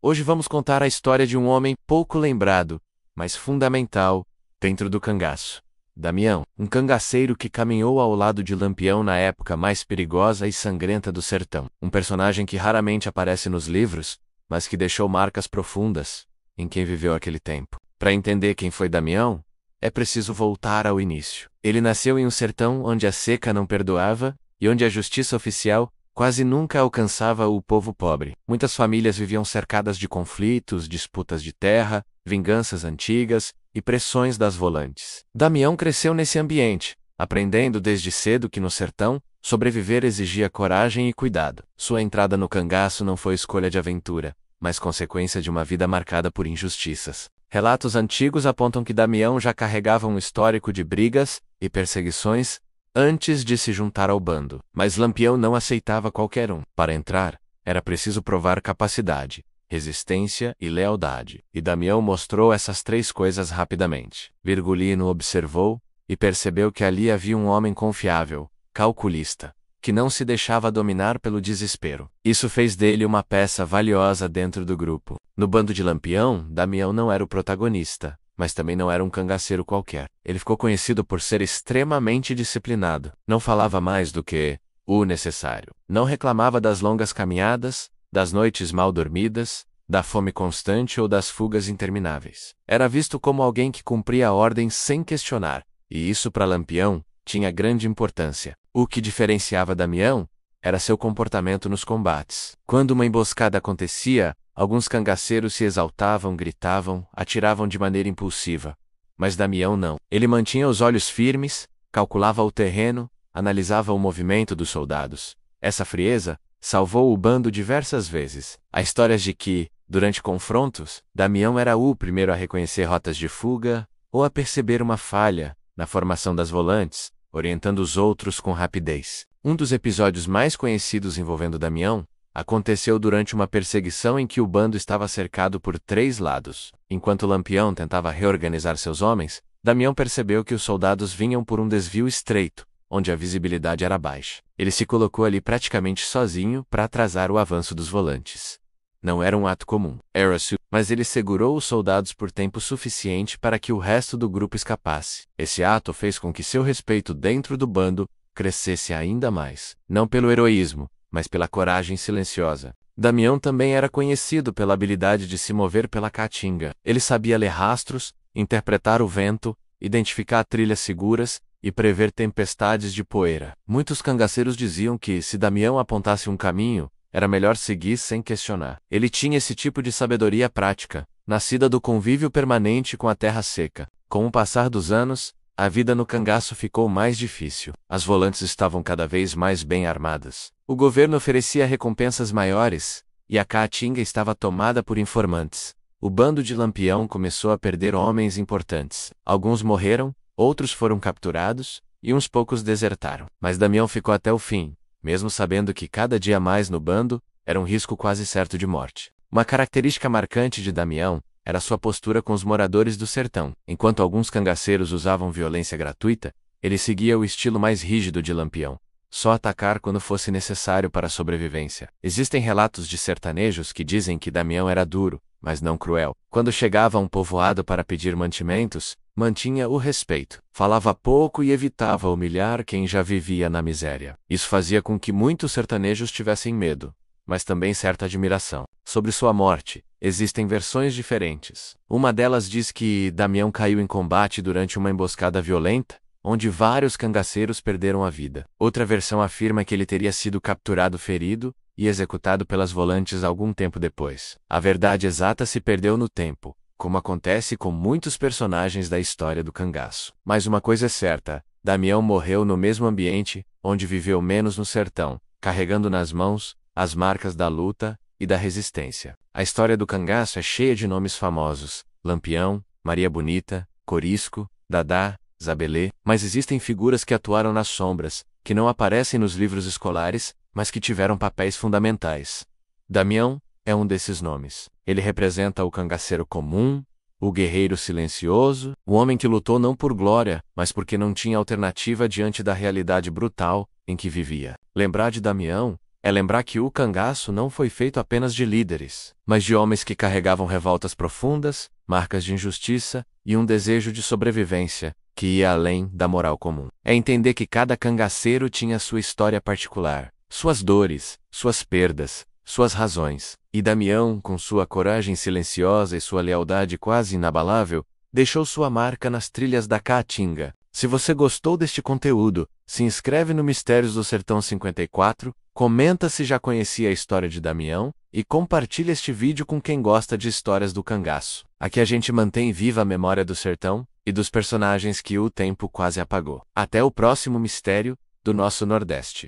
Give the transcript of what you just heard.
Hoje vamos contar a história de um homem pouco lembrado, mas fundamental, dentro do cangaço. Damião, um cangaceiro que caminhou ao lado de Lampião na época mais perigosa e sangrenta do sertão. Um personagem que raramente aparece nos livros, mas que deixou marcas profundas em quem viveu aquele tempo. Para entender quem foi Damião, é preciso voltar ao início. Ele nasceu em um sertão onde a seca não perdoava e onde a justiça oficial quase nunca alcançava o povo pobre. Muitas famílias viviam cercadas de conflitos, disputas de terra, vinganças antigas e pressões das volantes. Damião cresceu nesse ambiente, aprendendo desde cedo que no sertão, sobreviver exigia coragem e cuidado. Sua entrada no cangaço não foi escolha de aventura, mas consequência de uma vida marcada por injustiças. Relatos antigos apontam que Damião já carregava um histórico de brigas e perseguições antes de se juntar ao bando. Mas Lampião não aceitava qualquer um. Para entrar, era preciso provar capacidade, resistência e lealdade. E Damião mostrou essas três coisas rapidamente. Virgulino observou e percebeu que ali havia um homem confiável, calculista, que não se deixava dominar pelo desespero. Isso fez dele uma peça valiosa dentro do grupo. No bando de Lampião, Damião não era o protagonista, mas também não era um cangaceiro qualquer. Ele ficou conhecido por ser extremamente disciplinado. Não falava mais do que o necessário. Não reclamava das longas caminhadas, das noites mal dormidas, da fome constante ou das fugas intermináveis. Era visto como alguém que cumpria a ordem sem questionar, e isso para Lampião tinha grande importância. O que diferenciava Damião era seu comportamento nos combates. Quando uma emboscada acontecia, alguns cangaceiros se exaltavam, gritavam, atiravam de maneira impulsiva. Mas Damião não. Ele mantinha os olhos firmes, calculava o terreno, analisava o movimento dos soldados. Essa frieza salvou o bando diversas vezes. Há histórias de que, durante confrontos, Damião era o primeiro a reconhecer rotas de fuga ou a perceber uma falha na formação das volantes, orientando os outros com rapidez. Um dos episódios mais conhecidos envolvendo Damião aconteceu durante uma perseguição em que o bando estava cercado por 3 lados. Enquanto Lampião tentava reorganizar seus homens, Damião percebeu que os soldados vinham por um desvio estreito, onde a visibilidade era baixa. Ele se colocou ali praticamente sozinho para atrasar o avanço dos volantes. Não era um ato comum, mas ele segurou os soldados por tempo suficiente para que o resto do grupo escapasse. Esse ato fez com que seu respeito dentro do bando crescesse ainda mais, não pelo heroísmo, mas pela coragem silenciosa. Damião também era conhecido pela habilidade de se mover pela caatinga. Ele sabia ler rastros, interpretar o vento, identificar trilhas seguras e prever tempestades de poeira. Muitos cangaceiros diziam que, se Damião apontasse um caminho, era melhor seguir sem questionar. Ele tinha esse tipo de sabedoria prática, nascida do convívio permanente com a terra seca. Com o passar dos anos, a vida no cangaço ficou mais difícil. As volantes estavam cada vez mais bem armadas. O governo oferecia recompensas maiores, e a caatinga estava tomada por informantes. O bando de Lampião começou a perder homens importantes. Alguns morreram, outros foram capturados, e uns poucos desertaram. Mas Damião ficou até o fim, mesmo sabendo que cada dia mais no bando era um risco quase certo de morte. Uma característica marcante de Damião era sua postura com os moradores do sertão. Enquanto alguns cangaceiros usavam violência gratuita, ele seguia o estilo mais rígido de Lampião: só atacar quando fosse necessário para a sobrevivência. Existem relatos de sertanejos que dizem que Damião era duro, mas não cruel. Quando chegava a um povoado para pedir mantimentos, mantinha o respeito. Falava pouco e evitava humilhar quem já vivia na miséria. Isso fazia com que muitos sertanejos tivessem medo, mas também certa admiração. Sobre sua morte, existem versões diferentes. Uma delas diz que Damião caiu em combate durante uma emboscada violenta, onde vários cangaceiros perderam a vida. Outra versão afirma que ele teria sido capturado ferido e executado pelas volantes algum tempo depois. A verdade exata se perdeu no tempo, como acontece com muitos personagens da história do cangaço. Mas uma coisa é certa: Damião morreu no mesmo ambiente, onde viveu menos no sertão, carregando nas mãos as marcas da luta e da resistência. A história do cangaço é cheia de nomes famosos: Lampião, Maria Bonita, Corisco, Dadá, Zabelê, mas existem figuras que atuaram nas sombras, que não aparecem nos livros escolares, mas que tiveram papéis fundamentais. Damião é um desses nomes. Ele representa o cangaceiro comum, o guerreiro silencioso, o homem que lutou não por glória, mas porque não tinha alternativa diante da realidade brutal em que vivia. Lembrar de Damião é lembrar que o cangaço não foi feito apenas de líderes, mas de homens que carregavam revoltas profundas, marcas de injustiça e um desejo de sobrevivência que ia além da moral comum. É entender que cada cangaceiro tinha sua história particular, suas dores, suas perdas, suas razões, e Damião, com sua coragem silenciosa e sua lealdade quase inabalável, deixou sua marca nas trilhas da Caatinga. Se você gostou deste conteúdo, se inscreve no Mistérios do Sertão 54, comenta se já conhecia a história de Damião e compartilha este vídeo com quem gosta de histórias do cangaço. Aqui a gente mantém viva a memória do sertão e dos personagens que o tempo quase apagou. Até o próximo mistério do nosso Nordeste.